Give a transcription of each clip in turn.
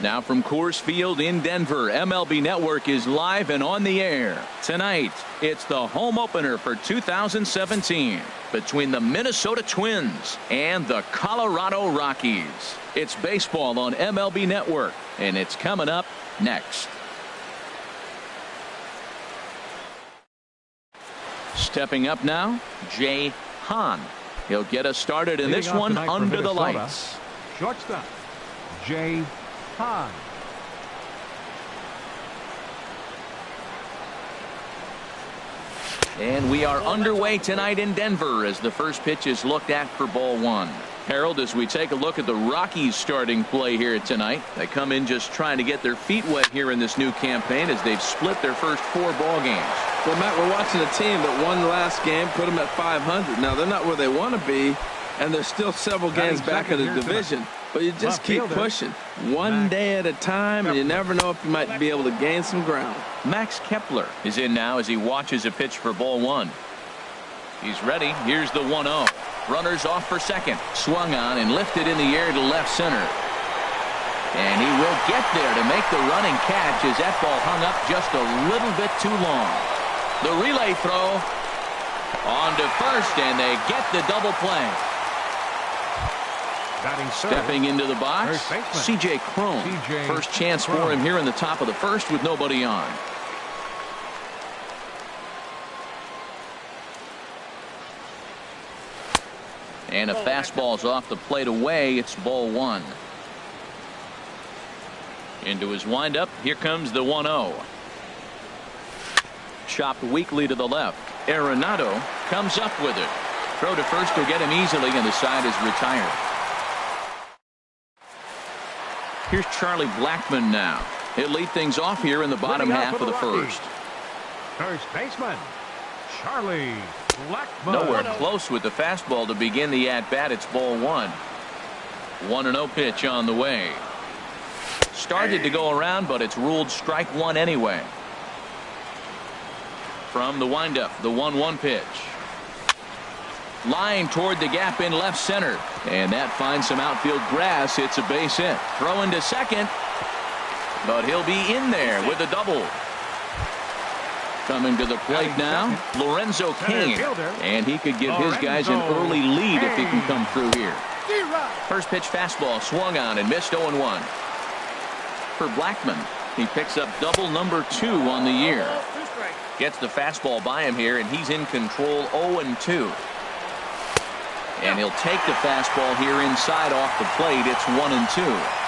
Now from Coors Field in Denver, MLB Network is live and on the air. Tonight, it's the home opener for 2017 between the Minnesota Twins and the Colorado Rockies. It's baseball on MLB Network, and it's coming up next. Stepping up now, Jay Hahn. He'll get us started in this one under the lights. Shortstop, Jay Hahn. And we are underway tonight in Denver as the first pitch is looked at for ball one. Harold, as we take a look at the Rockies starting play here tonight, they come in just trying to get their feet wet here in this new campaign as they've split their first 4 ball games. Well, Matt, we're watching a team that won the last game, put them at 500. Now, they're not where they want to be, and they're still several games back in the division. But you just keep pushing one day at a time, and you never know if you might be able to gain some ground. Max Kepler is in now as he watches a pitch for ball one. He's ready. Here's the 1-0. Runners off for second. Swung on and lifted in the air to left center. And he will get there to make the running catch as that ball hung up just a little bit too long. The relay throw on to first, and they get the double play. Stepping into the box, C.J. Cron. First chance for him here in the top of the first with nobody on. And a fastball's off the plate away. It's ball one. Into his windup. Here comes the 1-0. Chopped weakly to the left. Arenado comes up with it. Throw to first will get him easily, and the side is retired. Here's Charlie Blackmon now. He'll lead things off here in the bottom half of the first. First baseman, Charlie Blackmon. Nowhere close with the fastball to begin the at-bat. It's ball one. 1-0 pitch on the way. Started to go around, but it's ruled strike one anyway. From the windup, the 1-1 pitch. Line toward the gap in left center. And that finds some outfield grass. It's a base hit. Throw into second. But he'll be in there with a double. Coming to the plate now, Lorenzo Cain. And he could give his guys an early lead if he can come through here. First pitch fastball swung on and missed 0-1. For Blackmon, he picks up double number 2 on the year. Gets the fastball by him here, and he's in control 0-2. And he'll take the fastball here inside off the plate. It's 1-2.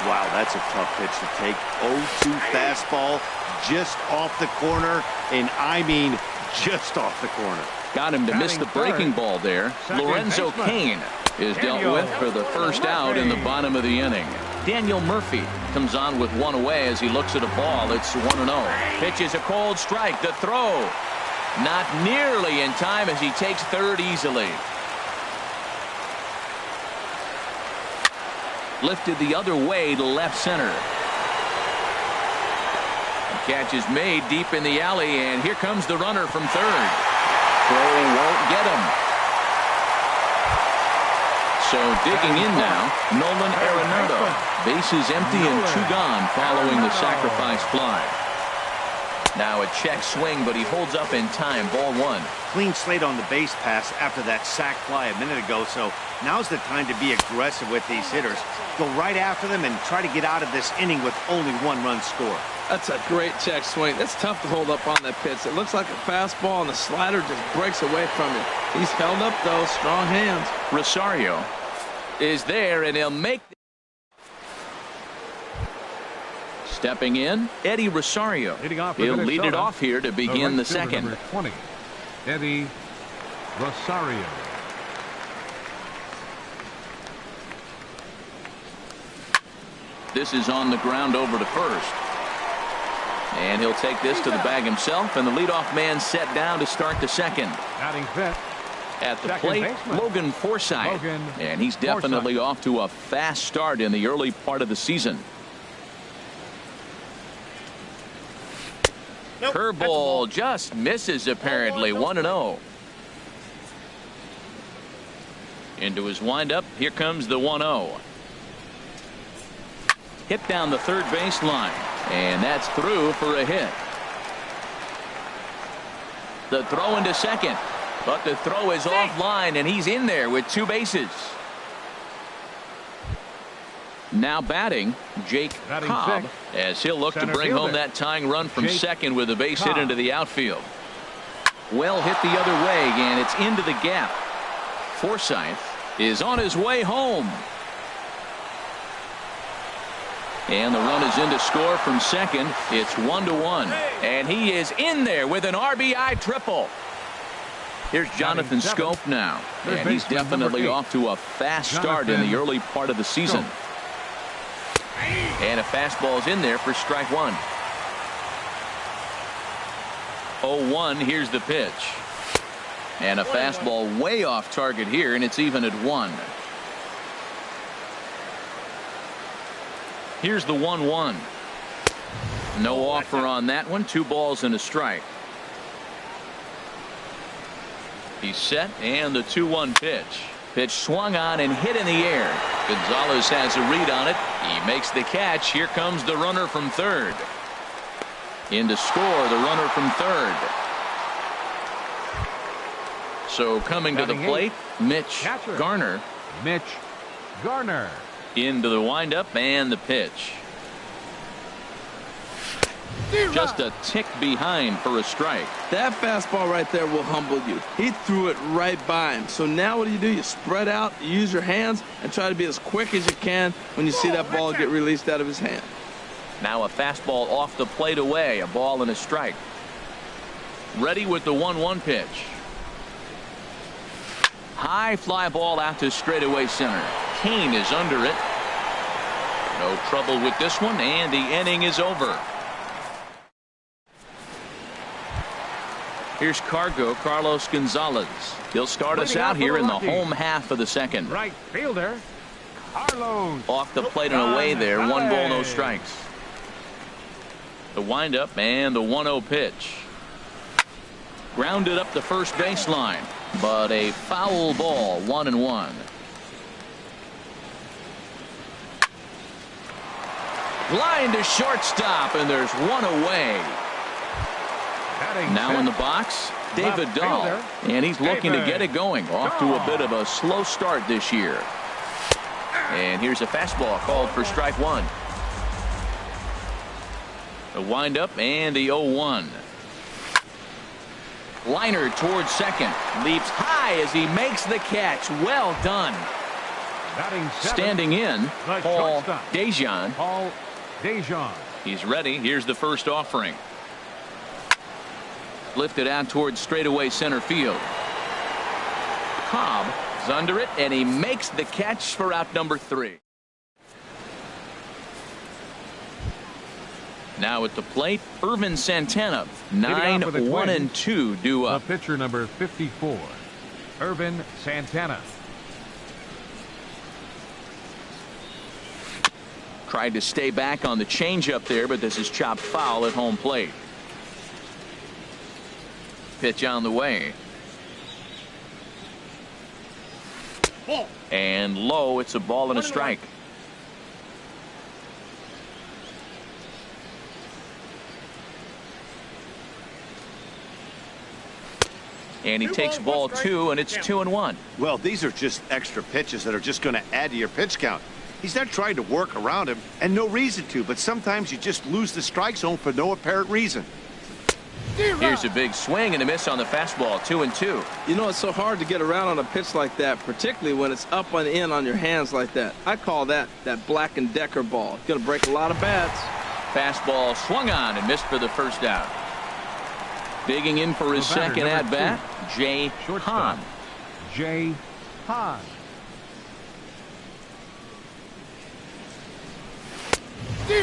Wow, that's a tough pitch to take. 0-2 fastball just off the corner, and I mean just off the corner. Got him to miss the breaking ball there. Lorenzo Cain is dealt with for the first out in the bottom of the inning. Daniel Murphy comes on with one away as he looks at a ball. It's 1-0. Pitches a cold strike. The throw not nearly in time as he takes third easily. Lifted the other way to left center. The catch is made deep in the alley, and here comes the runner from third. Throw won't get him. So digging in now, Nolan Arenado. Bases empty and 2 gone following the sacrifice fly. Now a check swing, but he holds up in time. Ball one. Clean slate on the base pass after that sac fly a minute ago, so now's the time to be aggressive with these hitters. Go right after them and try to get out of this inning with only 1 run score. That's a great check swing. That's tough to hold up on that pitch. It looks like a fastball, and the slider just breaks away from him. He's held up, though. Strong hands. Rosario is there, and he'll make. Stepping in, Eddie Rosario. He'll lead it off here to begin the second. Number 20, Eddie Rosario. This is on the ground over to first. And he'll take this to the bag himself, and the leadoff man set down to start the second. Batting fifth. At the plate, Logan Forsythe. And he's definitely off to a fast start in the early part of the season. Curveball just misses apparently. 1-0. Into his windup. Here comes the 1-0. Hit down the third baseline. And that's through for a hit. The throw into second. But the throw is offline, and he's in there with 2 bases. Now batting, Jake Cobb, as he'll look to bring home that tying run from second with a base hit into the outfield. Well hit the other way, and it's into the gap. Forsythe is on his way home. And the run is in to score from second. It's 1-1. And he is in there with an RBI triple. Here's Jonathan Scope now. And he's definitely off to a fast start in the early part of the season. And a fastball is in there for strike 1. 0-1. Here's the pitch. And a fastball way off target here, and it's even at 1. Here's the 1-1. No offer on that one. 2 balls and a strike. He's set, and the 2-1 pitch. Pitch swung on and hit in the air. Gonzalez has a read on it. He makes the catch. Here comes the runner from third. In to score, the runner from third. So coming to the plate, Mitch Garner. Mitch Garner. Into the windup and the pitch. Just a tick behind for a strike. That fastball right there will humble you. He threw it right by him. So now what do? You spread out, you use your hands, and try to be as quick as you can when you see that ball get released out of his hand. Now a fastball off the plate away. A ball and a strike. Ready with the 1-1 pitch. High fly ball out to straightaway center. Kane is under it. No trouble with this one, and the inning is over. Here's Carlos Gonzalez. He'll start us out here in the home half of the second. Right fielder, Carlos. Off the plate and away there. 1 ball, no strikes. The windup and the 1-0 pitch. Grounded up the first baseline, but a foul ball. 1-1. Line to shortstop, and there's 1 away. Now in the box, David Dahl, and he's looking to get it going. Off to a bit of a slow start this year. And here's a fastball called for strike 1. The windup and the 0-1. Liner towards second. Leaps high as he makes the catch. Well done. Standing in, Paul Dejan. He's ready. Here's the first offering. Lifted out towards straightaway center field. Cobb is under it, and he makes the catch for out number 3. Now at the plate, Irvin Santana. 9-1-2 due up. The pitcher number 54, Irvin Santana. Tried to stay back on the changeup there, but this is chopped foul at home plate. Pitch on the way. And low. It's a ball and a strike. And he takes ball 2, and it's 2-1. Well, these are just extra pitches that are just going to add to your pitch count. He's not trying to work around him, and no reason to, but sometimes you just lose the strike zone for no apparent reason. Here's a big swing and a miss on the fastball. 2-2. You know, it's so hard to get around on a pitch like that, particularly when it's up and in on your hands like that. I call that Black & Decker ball. It's going to break a lot of bats. Fastball swung on and missed for the first out. Digging in for his second at-bat, Jay Hahn. Jay Hahn.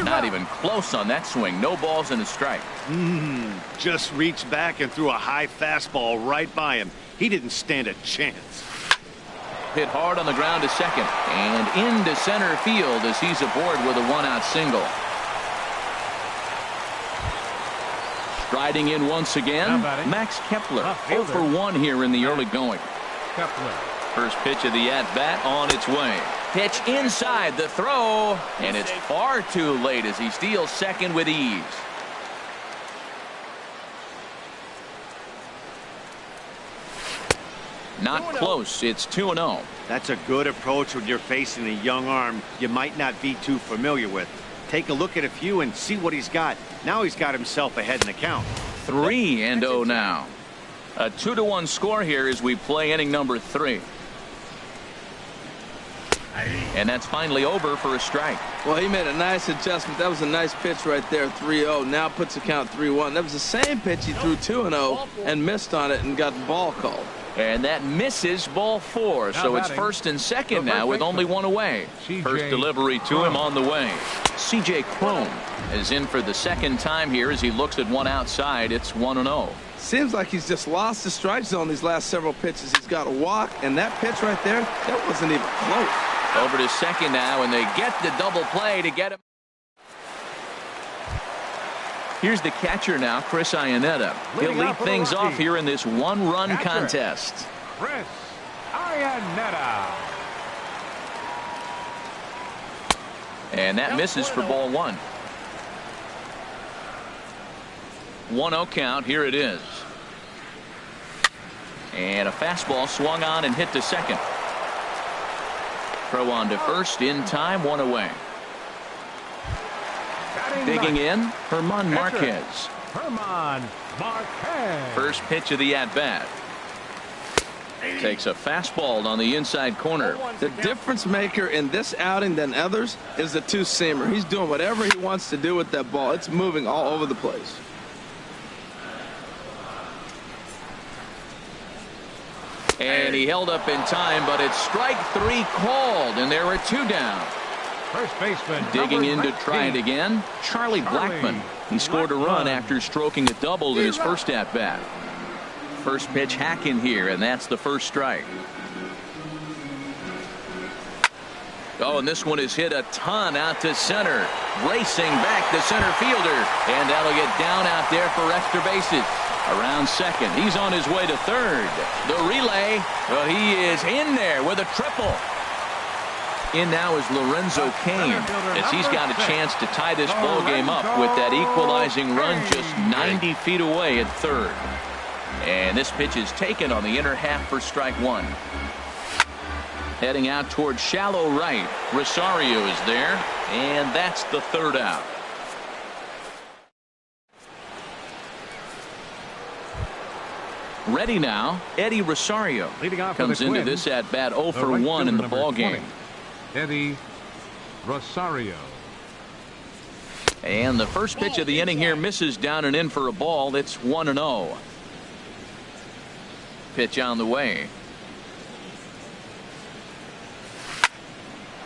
Not even close on that swing. No balls and a strike. Just reached back and threw a high fastball right by him. He didn't stand a chance. Hit hard on the ground to second and into center field as he's aboard with a 1-out single. Striding in once again, Max Kepler. 0 for 1 here in the early going. Kepler. First pitch of the at-bat on its way. Pitch inside the throw, and it's far too late as he steals second with ease. Not close. It's 2-0. That's a good approach when you're facing a young arm you might not be too familiar with. Take a look at a few and see what he's got. Now he's got himself ahead in the count. 3-0 now. A 2-1 score here as we play inning number 3. And that's finally over for a strike. Well, he made a nice adjustment. That was a nice pitch right there, 3-0. Now puts the count 3-1. That was the same pitch he threw 2-0 and missed on it and got the ball called. And that misses, ball 4. So it's first and second now with only one away. First delivery to him on the way. C.J. Cron is in for the second time here as he looks at one outside. It's 1-0. Seems like he's just lost the strike zone these last several pitches. He's got a walk, and that pitch right there, that wasn't even close. Over to second now, and they get the double play to get him. Here's the catcher now, Chris Iannetta. He'll lead things off here in this one-run contest. Chris Iannetta. And that misses for ball 1. 1-0 count. Here it is. And a fastball swung on and hit to second. Throw on to first in time, 1 away. Digging in, Herman Marquez. Herman Marquez. First pitch of the at-bat. Takes a fastball on the inside corner. The difference maker in this outing than others is the two-seamer. He's doing whatever he wants to do with that ball. It's moving all over the place. And he held up in time, but it's strike 3 called, and there are 2 down. First baseman digging in to try it again, Charlie Blackmon. He scored a run after stroking a double in his first at-bat. First pitch hack in here, and that's the first strike. Oh, and this one is hit a ton out to center. Racing back the center fielder, and that'll get down out there for extra bases. Around second, he's on his way to third. The relay, well, he is in there with a triple. In now is Lorenzo Cain, as he's got a chance to tie this ball game up with that equalizing run just 90 feet away at third. And this pitch is taken on the inner half for strike 1. Heading out toward shallow right. Rosario is there, and that's the third out. Ready now, Eddie Rosario comes into this at bat 0 for 1 in the ball game. Eddie Rosario. And the first pitch of the inning here misses down and in for a ball. It's 1-0. Pitch on the way.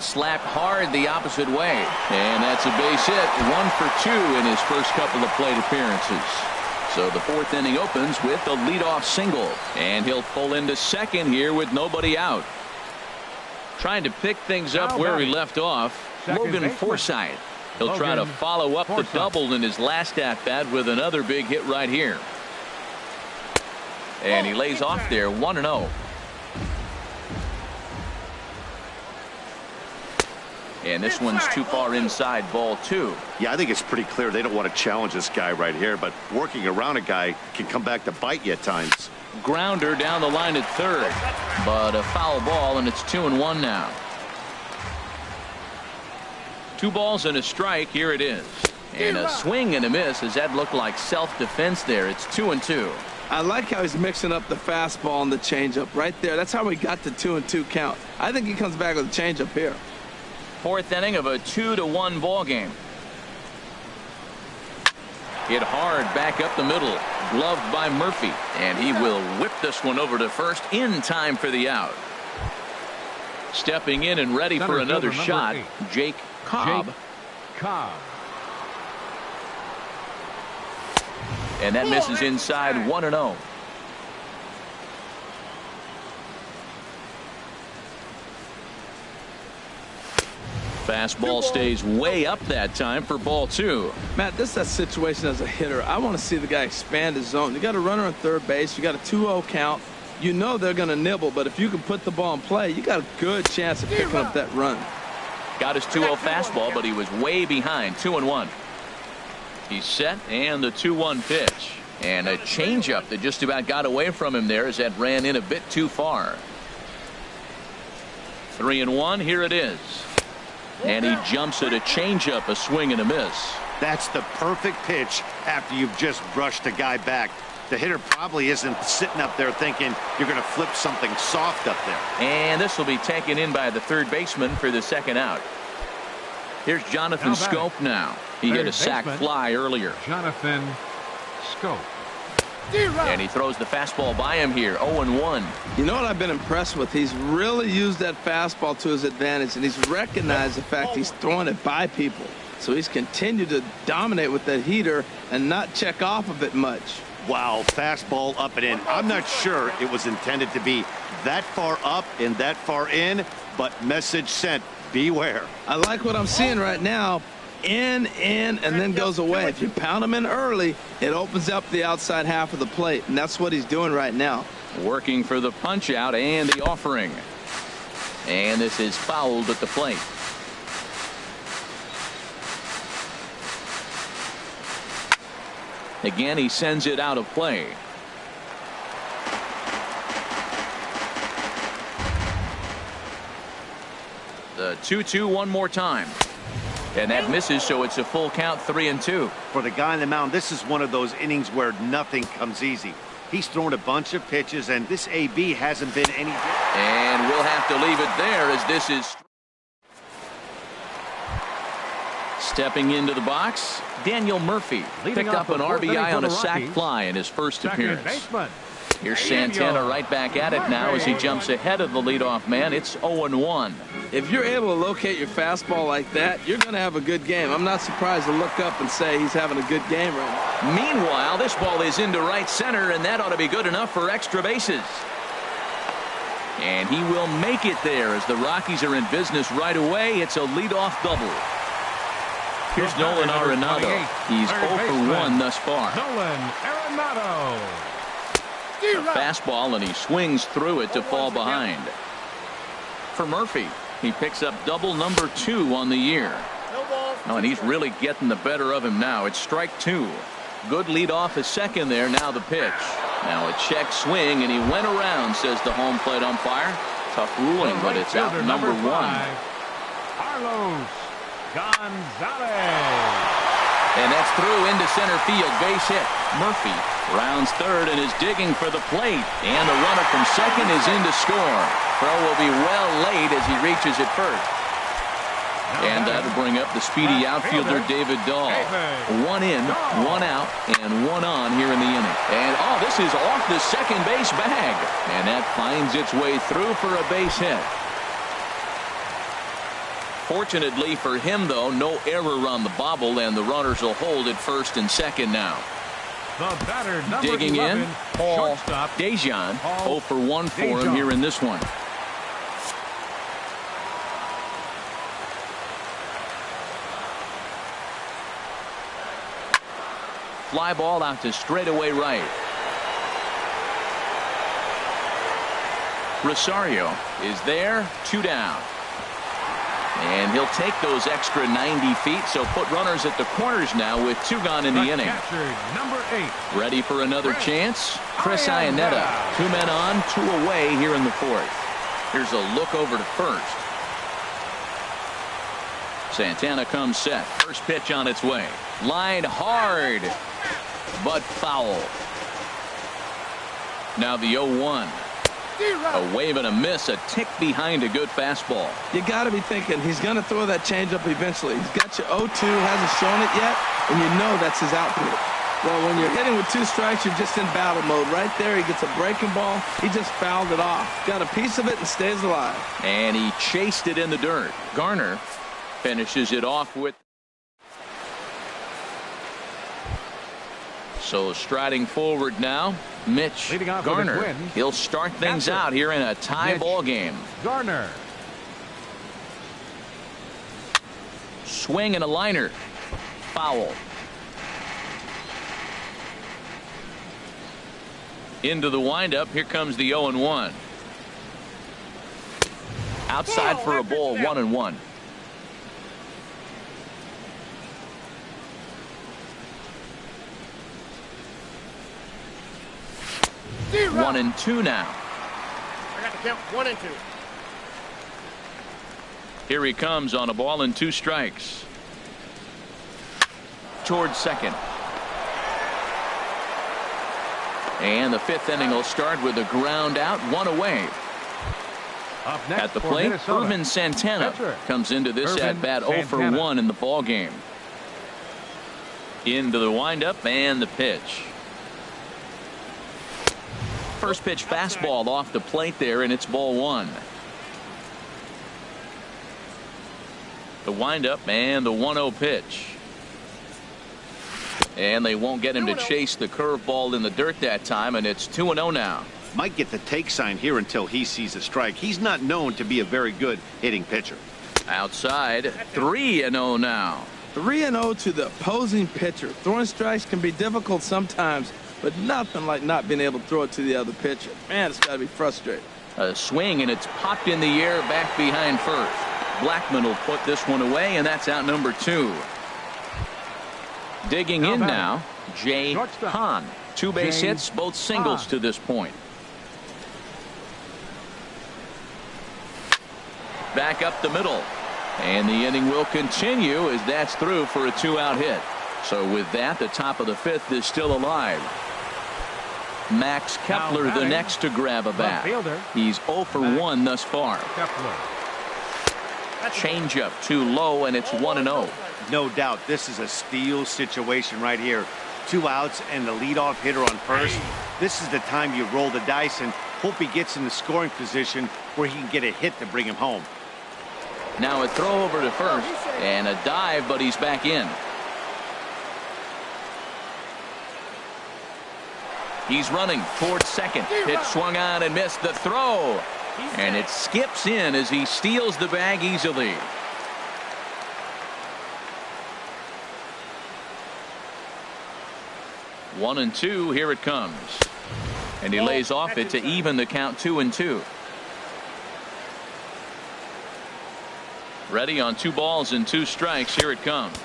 Slapped hard the opposite way, and that's a base hit. 1 for 2 in his first couple of plate appearances. So the 4th inning opens with a leadoff single, and he'll pull into second here with nobody out. Trying to pick things up where he left off, Logan Forsythe. He'll try to follow up the double in his last at-bat with another big hit right here. And he lays off there, 1-0. And this one's too far inside, ball 2. Yeah, I think it's pretty clear they don't want to challenge this guy right here, but working around a guy can come back to bite you at times. Grounder down the line at third, but a foul ball, and it's 2-1 now. 2 balls and a strike. Here it is, and a swing and a miss. As that looked like self-defense there. It's 2-2. I like how he's mixing up the fastball and the changeup right there. That's how we got the 2-2 count. I think he comes back with a changeup here. 4th inning of a 2-1 ball game. Hit hard back up the middle, gloved by Murphy, and he will whip this one over to first in time for the out. Stepping in and ready for another shot, Jake Cobb. And that misses inside, 1-0. Fastball stays way up that time for ball 2. Matt, this is that situation as a hitter. I want to see the guy expand his zone. You got a runner on third base. You got a 2-0 count. you know they're going to nibble, but if you can put the ball in play, you got a good chance of picking up that run. Got his 2-0 fastball, but he was way behind. 2-1. He's set, and the 2-1 pitch. And a changeup that just about got away from him there as that ran in a bit too far. 3-1. Here it is. And he jumps at a changeup, a swing and a miss. That's the perfect pitch after you've just brushed a guy back. The hitter probably isn't sitting up there thinking you're going to flip something soft up there. And this will be taken in by the third baseman for the second out. Here's Jonathan Schoop now. He hit a sac fly earlier. Jonathan Schoop. And he throws the fastball by him here. 0-1. You know what I've been impressed with? He's really used that fastball to his advantage, and he's recognized the fact he's throwing it by people. So he's continued to dominate with that heater and not check off of it much. Wow, fastball up and in. I'm not sure it was intended to be that far up and that far in, but message sent, beware. I like what I'm seeing right now. In, and then goes away. If you pound him in early, it opens up the outside half of the plate, and that's what he's doing right now. Working for the punch out and the offering. And this is fouled at the plate. Again, he sends it out of play. The 2-2 one more time. And that misses, so it's a full count, 3-2. For the guy on the mound, this is one of those innings where nothing comes easy. He's thrown a bunch of pitches, and this AB hasn't been any good. And we'll have to leave it there as this is stepping into the box. Daniel Murphy picked up an RBI on a sac fly in his first appearance. Here's Santana right back at it now as he jumps ahead of the leadoff man. It's 0-1. If you're able to locate your fastball like that, you're going to have a good game. I'm not surprised to look up and say he's having a good game right now. Meanwhile, this ball is into right center, and that ought to be good enough for extra bases. And he will make it there as the Rockies are in business right away. It's a leadoff double. Here's Nolan Arenado. He's 0 for 1 thus far. Nolan Arenado. A fastball, and he swings through it to fall behind. For Murphy, he picks up double number 2 on the year. Oh, and he's really getting the better of him now. It's strike 2. Good lead off his second there. Now the pitch. Now a check swing, and he went around, says the home plate umpire. Tough ruling, but it's out number 1. Carlos Gonzalez. And that's through into center field. Base hit. Murphy rounds third and is digging for the plate. And the runner from second is in to score. Throw will be well laid as he reaches it first. And that'll bring up the speedy outfielder David Dahl. 1 in, 1 out, and 1 on here in the inning. And this is off the second base bag. And that finds its way through for a base hit. Fortunately for him, though, no error on the bobble, and the runners will hold at first and second now. The batter, number Digging 11, in, Paul shortstop, Dejan. Paul 0 for 1 for him Dejan. here in this one. Fly ball out to straightaway right. Rosario is there, 2 down. And he'll take those extra 90 feet, so put runners at the corners now with 2 gone in the inning. Catcher, number 8. Ready for another chance? Chris Iannetta. 2 men on, 2 away here in the 4th. Here's a look over to first. Santana comes set. First pitch on its way. Line hard, but foul. Now the 0-1. A wave and a miss, a tick behind a good fastball. You got to be thinking he's going to throw that changeup eventually. He's got you 0-2, hasn't shown it yet, and you know that's his output. Well, when you're hitting with 2 strikes, you're just in battle mode. Right there, he gets a breaking ball. He just fouled it off. Got a piece of it and stays alive. And he chased it in the dirt. Garner finishes it off with. So striding forward now, Mitch Garner. He'll start things out here in a tie ball game. Garner. Swing and a liner. Foul. Into the windup. Here comes the 0-1. Outside for a ball, 1-1. One and two now. I got to count 1 and 2. Here he comes on a ball and 2 strikes. Towards second. And the 5th inning will start with a ground out, 1 away. Up next at the for plate, Minnesota, Irvin Santana pitcher, comes into this Irvin at bat 0 for Santana. 1 in the ball game. Into the windup and the pitch. First pitch fastball off the plate there, and it's ball 1. The windup and the 1-0 pitch. And they won't get him to chase the curveball in the dirt that time, and it's 2-0 now. Might get the take sign here until he sees a strike. He's not known to be a very good hitting pitcher. Outside, 3-0 now. 3-0 to the opposing pitcher. Throwing strikes can be difficult sometimes, but nothing like not being able to throw it to the other pitcher. Man, it's got to be frustrating. A swing, and it's popped in the air back behind first. Blackman will put this one away, and that's out number 2. Digging in now, Jay Hahn. 2 base hits, both singles to this point. Back up the middle. And the inning will continue as that's through for a 2-out hit. So with that, the top of the 5th is still alive. Max Kepler, the next to grab a bat. He's 0 for 1 thus far. Changeup too low, and it's 1-0. No doubt this is a steal situation right here. 2 outs and the leadoff hitter on first. This is the time you roll the dice and hope he gets in the scoring position where he can get a hit to bring him home. Now a throw over to first and a dive, but he's back in. He's running towards second. Pitch swung on and missed. The throw, and it skips in as he steals the bag easily. One and 2. Here it comes, and he lays off it to even the count 2-2. Ready on 2 balls and 2 strikes. Here it comes,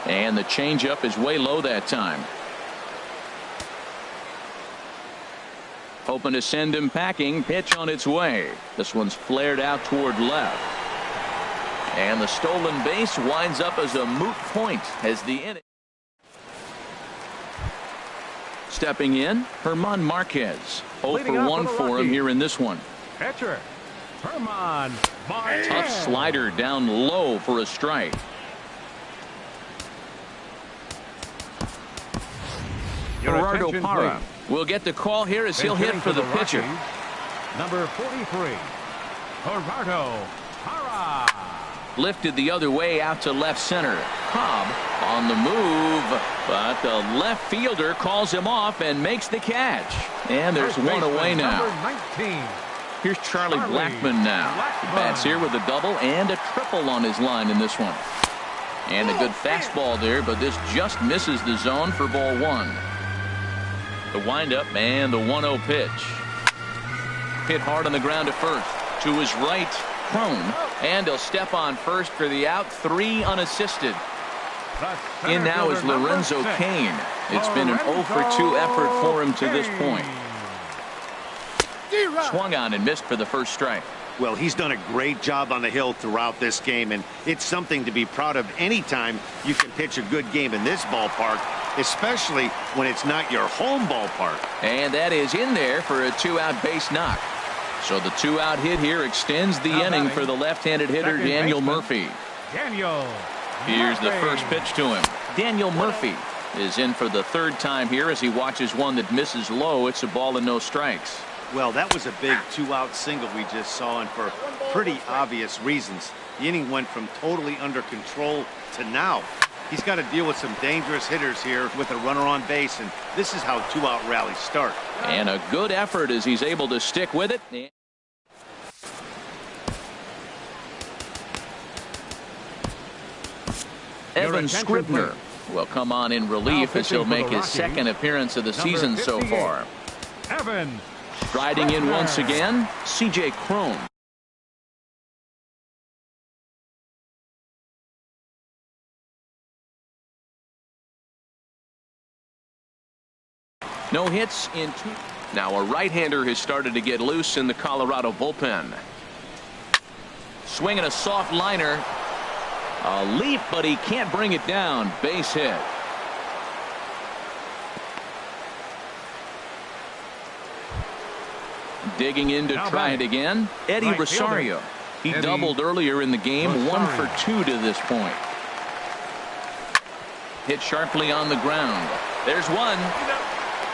and the changeup is way low that time. Hoping to send him packing. Pitch on its way. This one's flared out toward left, and the stolen base winds up as a moot point as the inning. Stepping in, Herman Marquez. 0 for 1 for him here in this one. Pitcher, Herman Marquez. Tough slider down low for a strike. Gerardo attention, Parra please. will get the call here as he'll hit for the pitcher. Number 43, Gerardo Parra. Lifted the other way out to left center. Cobb on the move, but the left fielder calls him off and makes the catch. And there's First one away baseman, now. number 19. Here's Charlie Blackman now. He bats here with a double and a triple on his line in this one. And a good fastball there, but this just misses the zone for ball 1. The windup and the 1-0 pitch. Hit hard on the ground to first. To his right, Crone, and he'll step on first for the out. 3 unassisted. In now is Lorenzo Cain. It's been an 0 for 2 effort for him to this point. Swung on and missed for the first strike. Well, he's done a great job on the hill throughout this game, and it's something to be proud of anytime you can pitch a good game in this ballpark, especially when it's not your home ballpark. And that is in there for a 2-out base knock. So the 2-out hit here extends the inning for the left-handed hitter Daniel Murphy. Here's the first pitch to him. Daniel Murphy is in for the 3rd time here as he watches one that misses low. It's a ball and no strikes. Well, that was a big 2-out single we just saw, and for pretty obvious reasons. The inning went from totally under control to now. He's got to deal with some dangerous hitters here with a runner on base, and this is how 2-out rallies start. And a good effort as he's able to stick with it. Evan Scribner will come on in relief as he'll make his 2nd appearance of the season so far. Evans. Striding in once again, C.J. Cron. No hits in two. Now a right-hander has started to get loose in the Colorado bullpen. Swinging a soft liner. A leap, but he can't bring it down. Base hit. Digging in to try it again. Eddie Rosario. He doubled earlier in the game. 1 for 2 to this point. Hit sharply on the ground. There's one.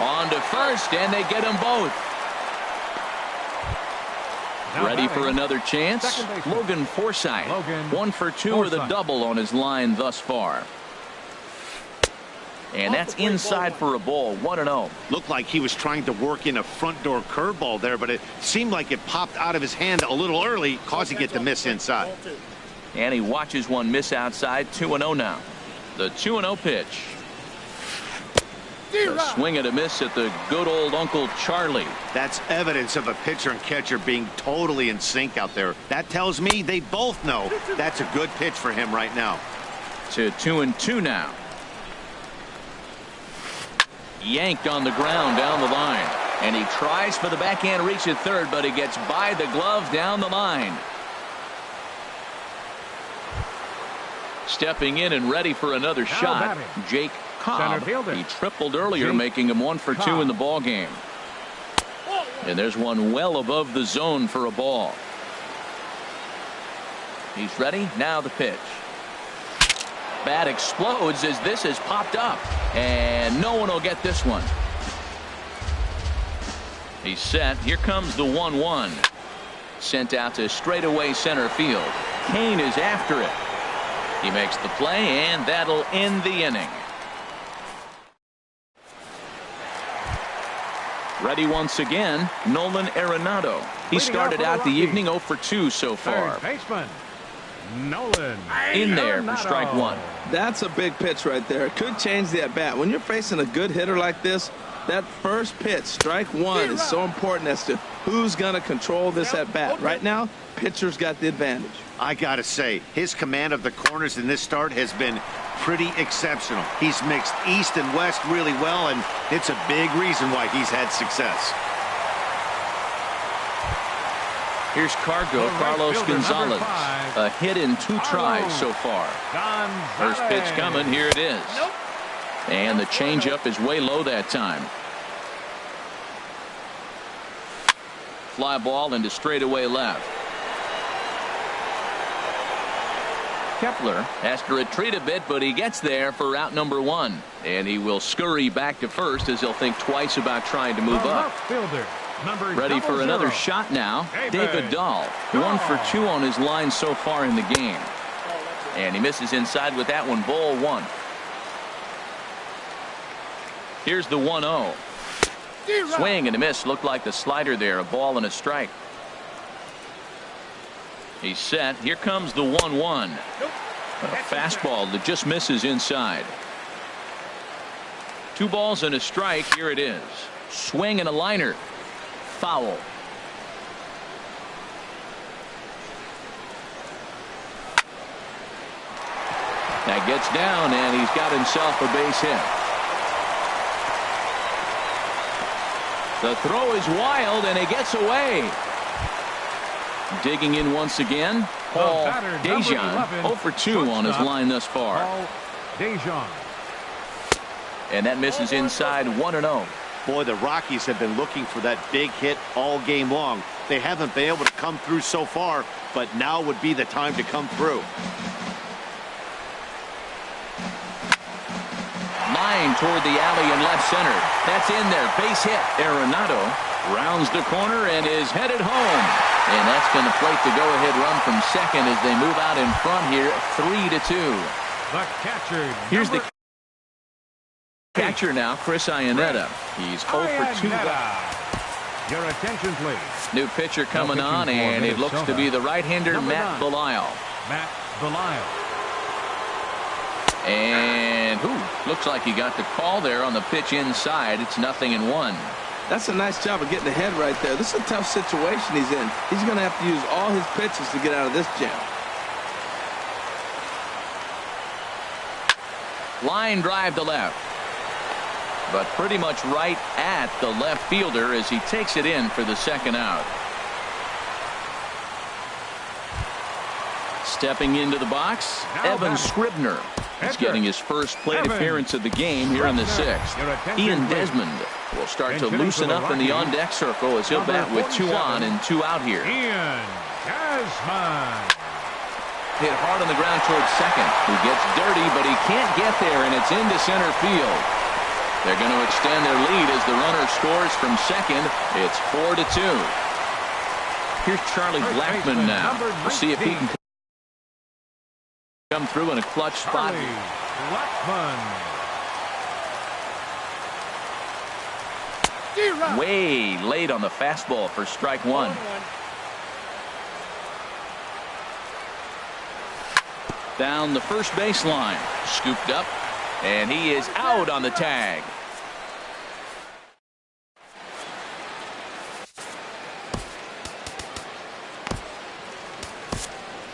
On to first, and they get them both. Ready for another chance. Logan Forsythe. 1 for 2 with a double on his line thus far. And that's inside for a ball. 1-0. Looked like he was trying to work in a front door curveball there, but it seemed like it popped out of his hand a little early, causing it to miss inside. And he watches one miss outside. 2-0 now. The 2-0 pitch. A swing and a miss at the good old Uncle Charlie. That's evidence of a pitcher and catcher being totally in sync out there. That tells me they both know that's a good pitch for him right now. To 2-2 now. Yanked on the ground down the line. And he tries for the backhand reach at third, but he gets by the glove down the line. Stepping in and ready for another shot, Jake Cobb. He tripled earlier, making him 1 for 2 in the ball game. And there's one well above the zone for a ball. He's ready. Now the pitch. Bat explodes as this has popped up. And no one will get this one. He's set. Here comes the 1-1. Sent out to straightaway center field. Kane is after it. He makes the play, and that'll end the inning. Ready once again, Nolan Arenado. He started out the evening 0 for 2 so far. Third baseman, Nolan. In there for strike one. That's a big pitch right there. It could change the at-bat. When you're facing a good hitter like this, that first pitch, strike one, is so important as to who's going to control this at-bat. Right now, pitcher's got the advantage. I gotta say, his command of the corners in this start has been pretty exceptional. He's mixed east and west really well, and it's a big reason why he's had success. Here's Carlos Gonzalez. A hit in 2 tries so far. First pitch coming. Here it is. And the changeup is way low that time. Fly ball into straightaway left. Kepler has to retreat a bit, but he gets there for out number 1. And he will scurry back to first as he'll think twice about trying to move up. Ready for another shot now. David Dahl. 1 for 2 on his line so far in the game. And he misses inside with that one. Ball 1. Here's the 1-0. Swing and a miss. Looked like the slider there. A ball and a strike. He's set. Here comes the 1-1. A fastball that just misses inside. 2 balls and a strike. Here it is. Swing and a liner. Foul. That gets down, and he's got himself a base hit. The throw is wild, and he gets away. Digging in once again, Paul Dejan. 0 for 2 on his line thus far. And that misses inside. 1-0. Boy, the Rockies have been looking for that big hit all game long. They haven't been able to come through so far, but now would be the time to come through. Line toward the alley in left center. That's in there. Base hit. Arenado rounds the corner and is headed home. And that's going to plate the go-ahead run from second as they move out in front here, 3-2. The catcher. Here's the catcher now, Chris Iannetta. He's 0 for 2. Your attention, please. New pitcher coming on, and it looks to be the right-hander, Matt Belisle. Matt Belisle. And looks like he got the call there on the pitch inside. It's 0-1. That's a nice job of getting ahead right there. This is a tough situation he's in. He's going to have to use all his pitches to get out of this jam. Line drive to left. But pretty much right at the left fielder as he takes it in for the second out. Stepping into the box, Evan Scribner. He's getting his first plate appearance of the game here in the sixth. Ian Desmond will start to loosen up in the on-deck circle as he'll bat with 2 on and 2 out here. Ian Desmond. Hit hard on the ground towards second. He gets dirty, but he can't get there, and it's into center field. They're going to extend their lead as the runner scores from second. It's 4-2. Here's Charlie Blackmon now. We'll see if he can come through in a clutch spot. Way late on the fastball for strike one. Down the first baseline, scooped up, and he is out on the tag.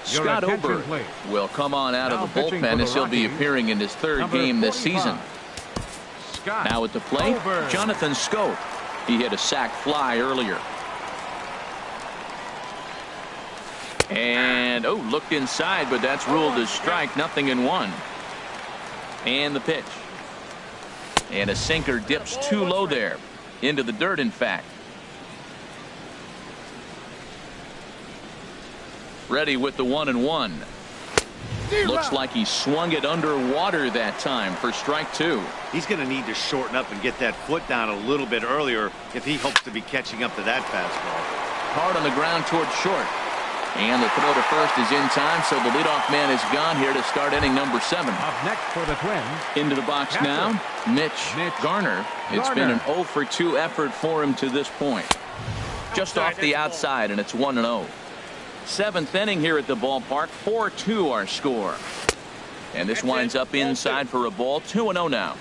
Scott Oberg will come on out of the bullpen as he'll be appearing in his third game this season. Now at the plate, Jonathan Scope. He hit a sac fly earlier. And, oh, looked inside, but that's ruled as strike, 0-1. And the pitch. And a sinker dips too low there. Into the dirt, in fact. Ready with the 1-1. Looks like he swung it underwater that time for strike 2. He's going to need to shorten up and get that foot down a little bit earlier if he hopes to be catching up to that fastball. Hard on the ground towards short. And the throw to first is in time, so the leadoff man is gone here to start inning number 7. Up next for the Twins. Into the box now, Mitch Garner. It's been an 0 for 2 effort for him to this point. Just off the outside, and it's 1-0. 7th inning here at the ballpark. 4-2 our score. And this winds up inside for a ball. 2-0 now.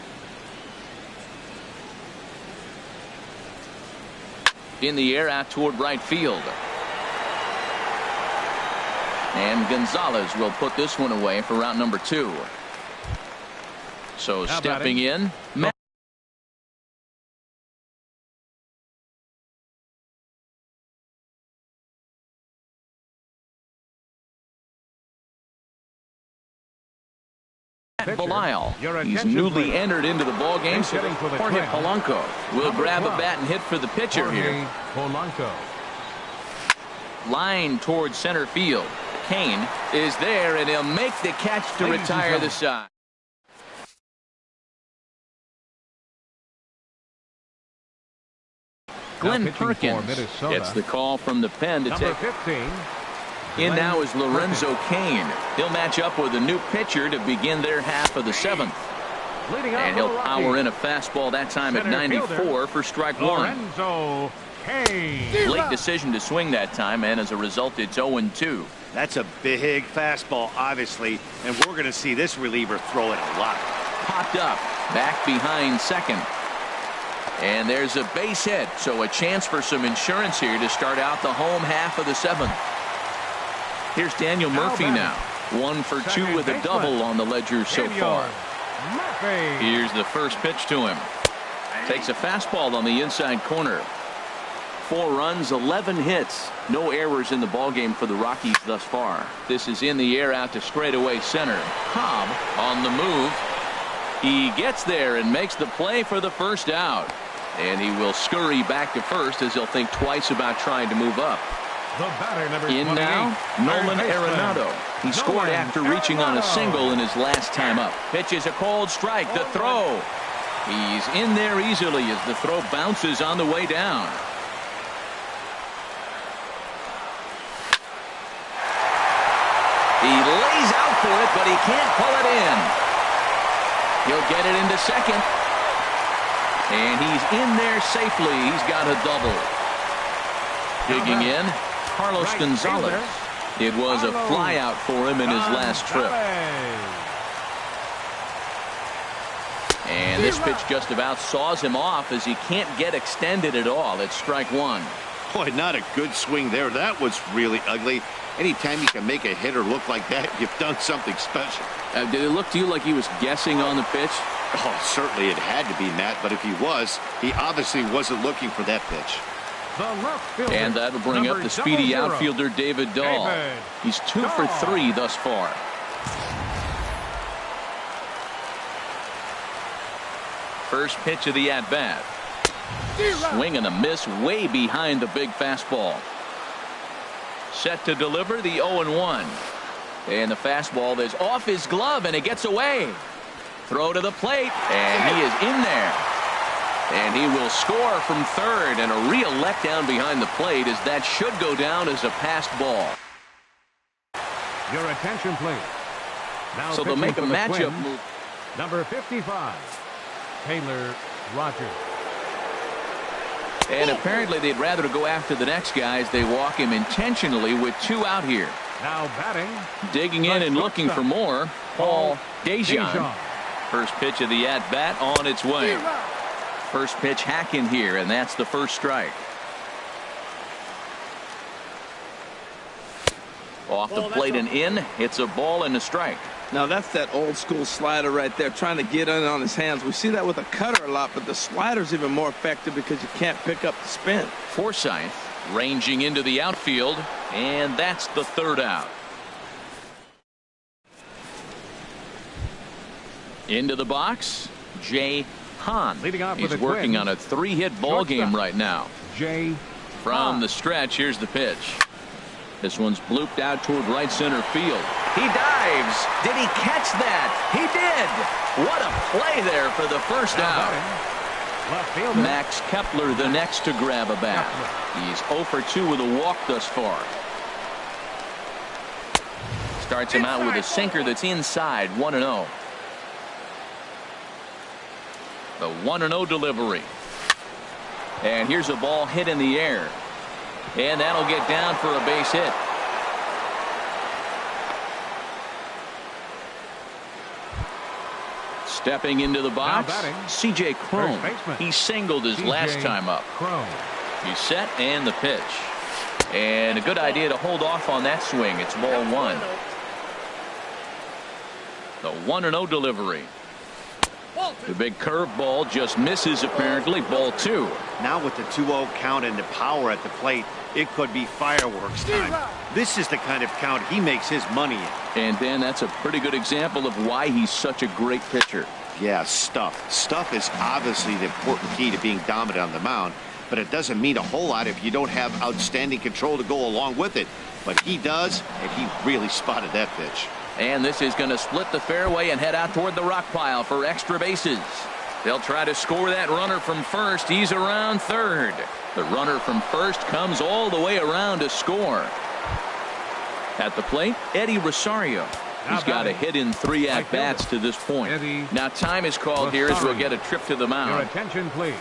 In the air out toward right field. And Gonzalez will put this one away for round number 2. So stepping in, Matt Belisle. He's newly entered into the ball game, so Jorge Polanco will grab a bat and hit for the pitcher here. Line towards center field. Kane is there, and he'll make the catch to retire the side. Glenn Perkins gets the call from the pen to take. In now is Lorenzo Cain. He'll match up with a new pitcher to begin their half of the 7th. And he'll power in a fastball that time at 94 for strike 1. Late decision to swing that time, and as a result, it's 0-2. That's a big fastball, obviously, and we're going to see this reliever throw it a lot. Popped up, back behind second. And there's a base hit, so a chance for some insurance here to start out the home half of the 7th. Here's Daniel Murphy now. 1 for 2 with a double on the ledger so far. Here's the first pitch to him. Takes a fastball on the inside corner. 4 runs, 11 hits. No errors in the ballgame for the Rockies thus far. This is in the air out to straightaway center. Cobb on the move. He gets there and makes the play for the first out. And he will scurry back to first as he'll think twice about trying to move up. In now, Nolan Arenado. He scored after reaching on a single in his last time up. Pitches a cold strike. The throw. He's in there easily as the throw bounces on the way down. He lays out for it, but he can't pull it in. He'll get it into second. And he's in there safely. He's got a double. Digging in, Carlos Gonzalez. It was a fly out for him in his last trip. And this pitch just about saws him off as he can't get extended at all. It's strike one. Boy, not a good swing there. That was really ugly. Anytime you can make a hitter look like that, you've done something special. Did it look to you like he was guessing on the pitch? Oh, certainly it had to be, Matt, but if he was, he obviously wasn't looking for that pitch. And that'll bring up the speedy outfielder David Dahl. He's 2 for 3 thus far. First pitch of the at-bat. Swing and a miss way behind the big fastball. Set to deliver the 0-1. And the fastball is off his glove and it gets away. Throw to the plate and he is in there. And he will score from third, and a real letdown behind the plate as that should go down as a passed ball. Your attention, please. Now so they'll make a matchup move. Number 55, Taylor Rogers. And apparently they'd rather go after the next guy as they walk him intentionally with 2 out here. Now batting. Digging in and looking for more, Paul Dejan. First pitch of the at-bat on its way. First pitch hacking here, and that's the first strike. Off the plate and in. It's a ball and a strike. Now that's that old school slider right there, trying to get in on his hands. We see that with a cutter a lot, but the slider's even more effective because you can't pick up the spin. Forsythe ranging into the outfield, and that's the third out. Into the box, Jay Hahn. He's working on a 3-hit ball game right now. From the stretch, here's the pitch. This one's blooped out toward right center field. He dives. Did he catch that? He did. What a play there for the first out. Max Kepler the next to grab a bat. He's 0 for 2 with a walk thus far. Starts him out with a sinker that's inside, 1-0. The 1-0 delivery. And here's a ball hit in the air. And that'll get down for a base hit. Stepping into the box, C.J. Cron. He singled his last time up. He's set and the pitch. And a good idea to hold off on that swing. It's ball 1. The 1-0 delivery. The big curveball just misses apparently. Ball 2. Now with the 2-0 count and the power at the plate, it could be fireworks time. This is the kind of count he makes his money in. And Dan, that's a pretty good example of why he's such a great pitcher. Yeah, stuff. Stuff is obviously the important key to being dominant on the mound, but it doesn't mean a whole lot if you don't have outstanding control to go along with it. But he does, and he really spotted that pitch. And this is going to split the fairway and head out toward the rock pile for extra bases. They'll try to score that runner from first. He's around third. The runner from first comes all the way around to score. At the plate, Eddie Rosario. He's got a hit in 3 at-bats to this point. Now time is called here as we'll get a trip to the mound. Your attention, please.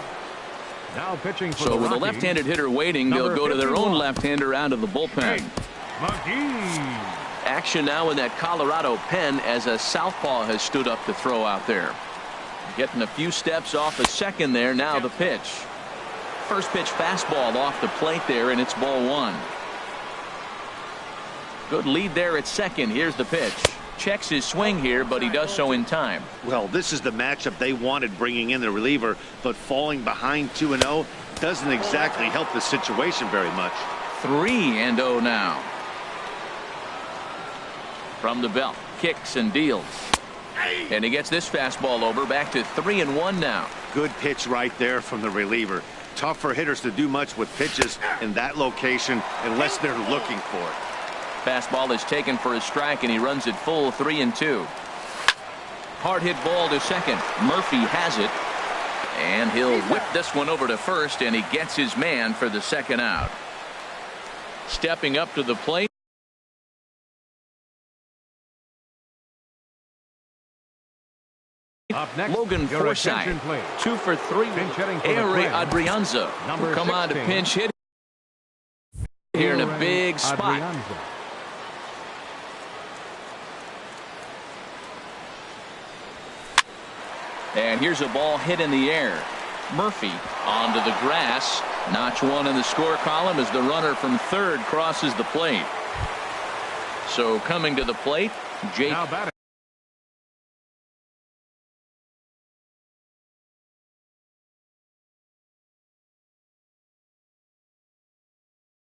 Now pitching for so with a left-handed hitter waiting, they'll go to their own left-hander out of the bullpen. Action now in that Colorado pen as a southpaw has stood up to throw out there. Getting a few steps off the second there. Now the pitch. First pitch fastball off the plate there, and it's ball 1. Good lead there at second. Here's the pitch. Checks his swing here, but he does so in time. Well, this is the matchup they wanted, bringing in the reliever, but falling behind 2-0 doesn't exactly help the situation very much. 3-0 now. From the belt, kicks and deals. And he gets this fastball over, back to 3-1 now. Good pitch right there from the reliever. Tough for hitters to do much with pitches in that location unless they're looking for it. Fastball is taken for a strike, and he runs it full 3-2. Hard hit ball to second. Murphy has it. And he'll whip this one over to first, and he gets his man for the second out. Stepping up to the plate. Up next, Logan Forsythe, 2 for 3. Ehire Adrianza will come on to pinch hit here in a big spot. And here's a ball hit in the air. Murphy onto the grass. Notch one in the score column as the runner from third crosses the plate. So coming to the plate, Jake.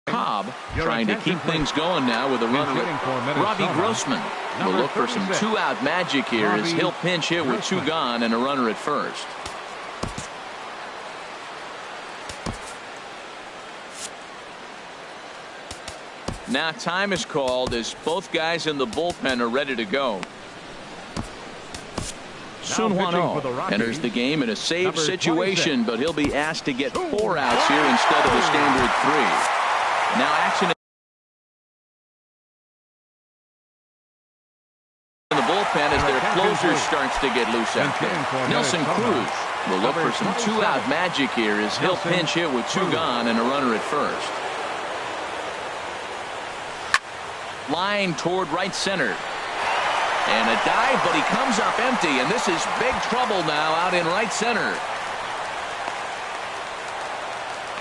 Cobb trying to keep things going now with a runner. Robbie Grossman will look for some two-out magic here as he'll pinch hit with two gone and a runner at first. Now time is called as both guys in the bullpen are ready to go. Sunhwan enters the game in a save situation, but he'll be asked to get 4 outs here instead of a standard 3. Now action in the bullpen as their closer starts to get loose out there. Nelson Cruz will look for some two-out magic here as he'll pinch hit with two gone and a runner at first. Line toward right center. And a dive, but he comes up empty, and this is big trouble now out in right center.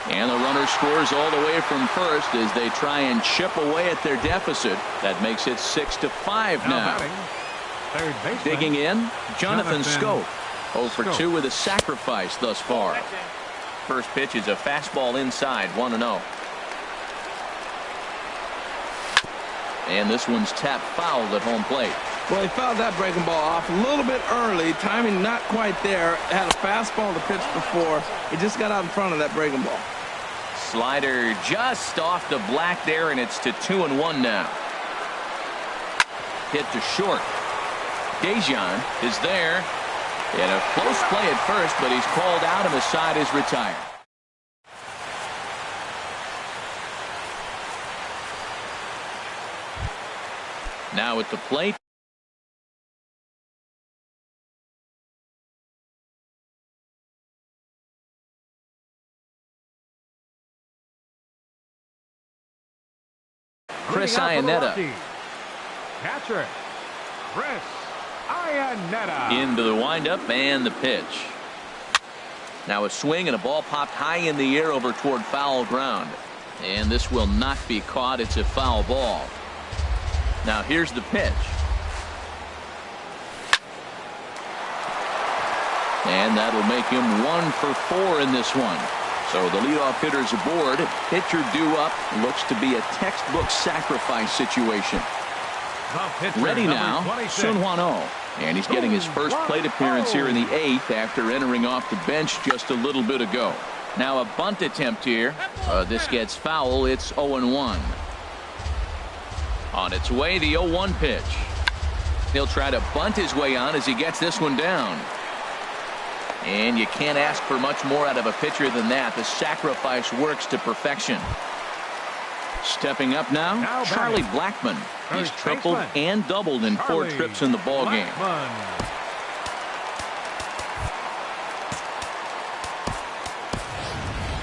And the runner scores all the way from first as they try and chip away at their deficit. That makes it 6-5 now. Digging in, Jonathan Scope. 0 for 2 with a sacrifice thus far. First pitch is a fastball inside, 1-0. And this one's tapped foul at home plate. Well, he fouled that breaking ball off a little bit early. Timing not quite there. Had a fastball to pitch before. He just got out in front of that breaking ball. Slider just off the black there, and it's to 2-1 now. Hit to short. Dejan is there. In a close play at first, but he's called out and the side is retired. Now at the plate, Chris Iannetta. Catcher, Chris Iannetta. Into the windup and the pitch. Now a swing and a ball popped high in the air over toward foul ground. And this will not be caught. It's a foul ball. Now here's the pitch. And that'll make him 1 for 4 in this one. So the leadoff hitter's aboard. Pitcher due up. Looks to be a textbook sacrifice situation. Ready now, Sunhwan. And he's getting his first plate appearance here in the 8th after entering off the bench just a little bit ago. Now a bunt attempt here. This gets foul. It's 0-1. On its way, the 0-1 pitch. He'll try to bunt his way on as he gets this one down. And you can't ask for much more out of a pitcher than that. The sacrifice works to perfection. Stepping up now, Charlie Blackmon. He's tripled and doubled in 4 trips in the ballgame.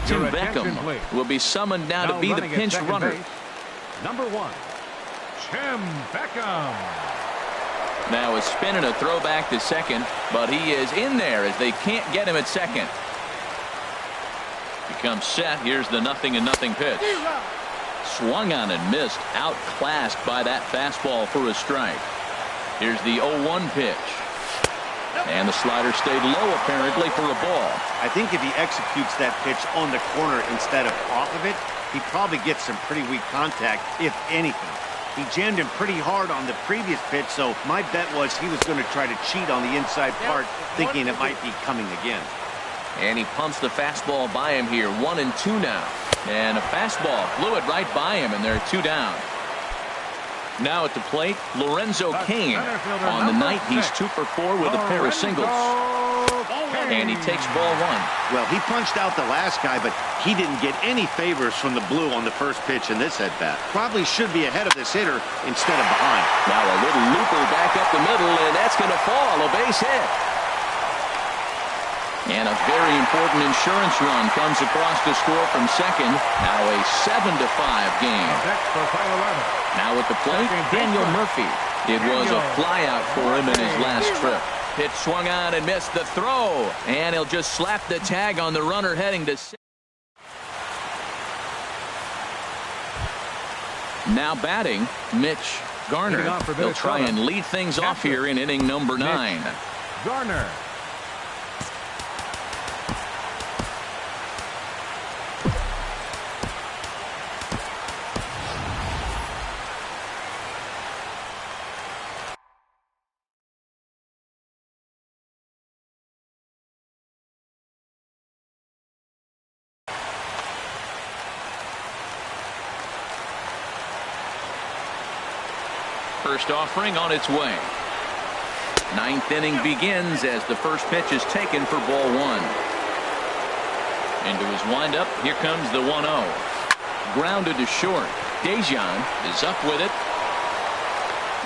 Tim Beckham will be summoned now to be the pinch runner. Number 1, Tim Beckham. Now a spin and a throw back to second, but he is in there as they can't get him at second. Becomes set. Here's the 0-0 pitch. Swung on and missed. Outclassed by that fastball for a strike. Here's the 0-1 pitch. And the slider stayed low apparently for a ball. I think if he executes that pitch on the corner instead of off of it, he probably gets some pretty weak contact, if anything. He jammed him pretty hard on the previous pitch, so my bet was he was going to try to cheat on the inside part, thinking it might be coming again. And he pumps the fastball by him here. 1-2 now. And a fastball blew it right by him, and they're 2 down. Now at the plate, Lorenzo Cain. On the night, he's 2 for 4 with a pair of singles. And he takes ball 1. Well, he punched out the last guy, but he didn't get any favors from the blue on the first pitch in this at-bat. Probably should be ahead of this hitter instead of behind. Now a little looper back up the middle, and that's going to fall. A base hit. And a very important insurance run comes across to score from second. Now a 7-5 game. Now at the plate, Daniel Murphy. It was a flyout for him in his last trip. Pitch swung on and missed the throw. And he'll just slap the tag on the runner heading to. Now batting, Mitch Garner. He'll try and lead things off here in inning number 9. Garner. First offering on its way. 9th inning begins as the first pitch is taken for ball 1. Into his windup, here comes the 1-0. Grounded to short. Dejan is up with it.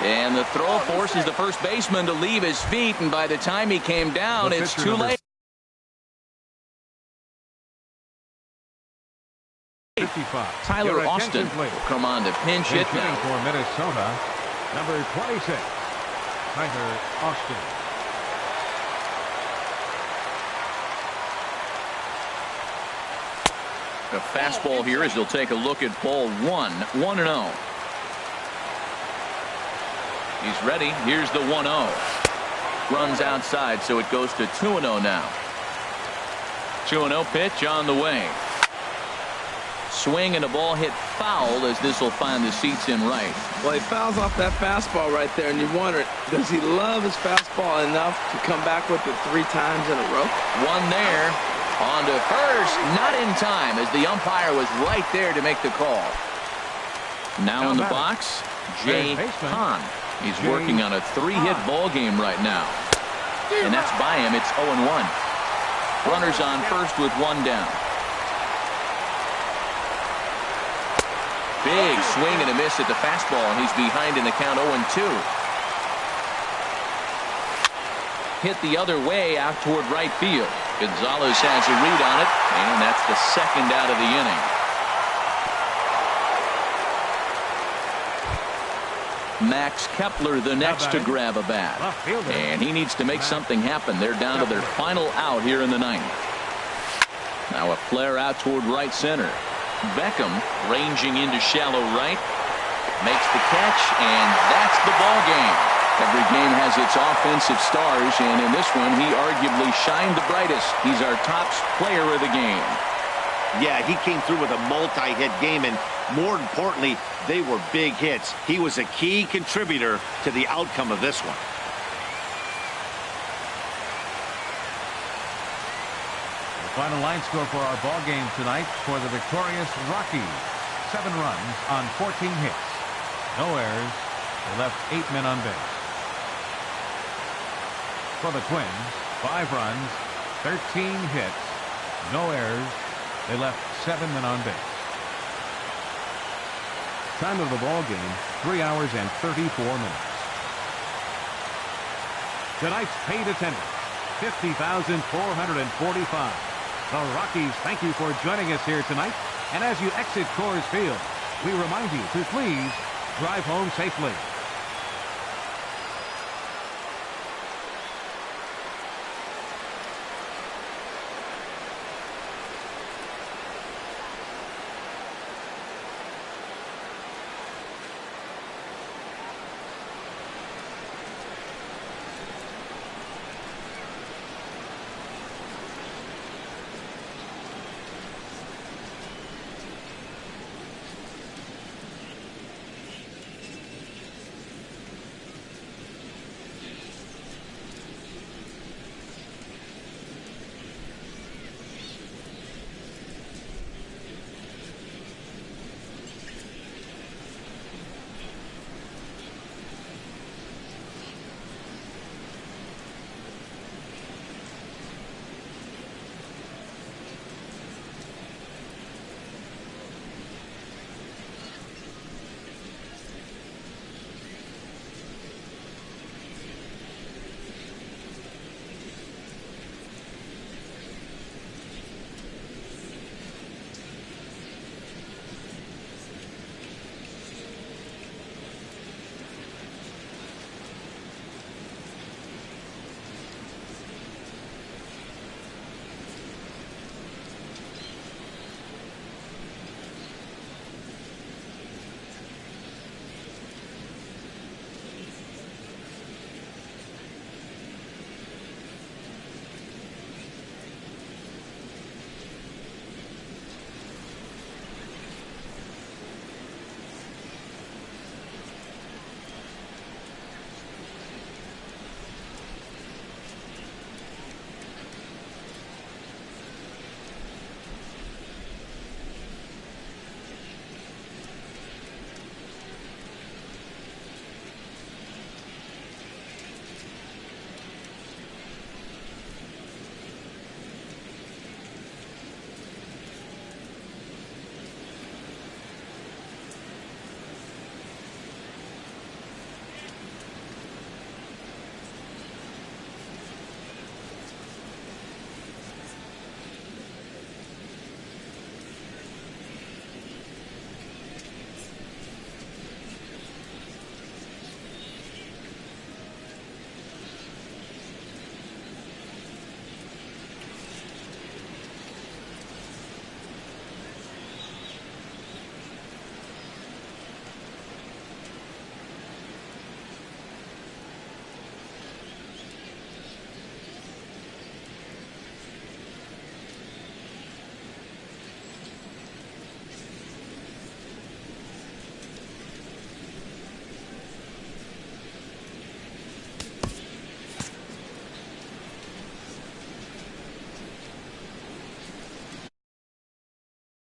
And the throw forces the first baseman to leave his feet, and by the time he came down, it's too late. 55. Tyler Austin will come on to pinch hit now. For Minnesota, number 26, Tyler Austin. A fastball here as he'll take a look at ball 1. 1-0. He's ready. Here's the 1-0. Runs outside, so it goes to 2-0 now. 2-0 pitch on the way. Swing and a ball hit foul as this will find the seats in right. Well, he fouls off that fastball right there, and you wonder, does he love his fastball enough to come back with it 3 times in a row? One there. On to first. Not in time as the umpire was right there to make the call. Now in the box, Jay Hahn. He's working on a 3-hit ball game right now. And that's by him. It's 0-1. Runners on first with 1 down. Big swing and a miss at the fastball, and he's behind in the count 0-2. Hit the other way out toward right field. Gonzalez has a read on it, and that's the 2nd out of the inning. Max Kepler the next to grab a bat. And he needs to make something happen. They're down to their final out here in the 9th. Now a flare out toward right center. Beckham ranging into shallow right. Makes the catch, and that's the ball game. Every game has its offensive stars, and in this one, he arguably shined the brightest. He's our top player of the game. Yeah, he came through with a multi-hit game, and more importantly, they were big hits. He was a key contributor to the outcome of this one. The final line score for our ball game tonight for the victorious Rockies: 7 runs on 14 hits. No errors. They left 8 men on base. For the Twins, 5 runs, 13 hits, no errors. They left 7 men on base. Time of the ball game, 3 hours and 34 minutes. Tonight's paid attendance, 50,445. The Rockies thank you for joining us here tonight. And as you exit Coors Field, we remind you to please drive home safely.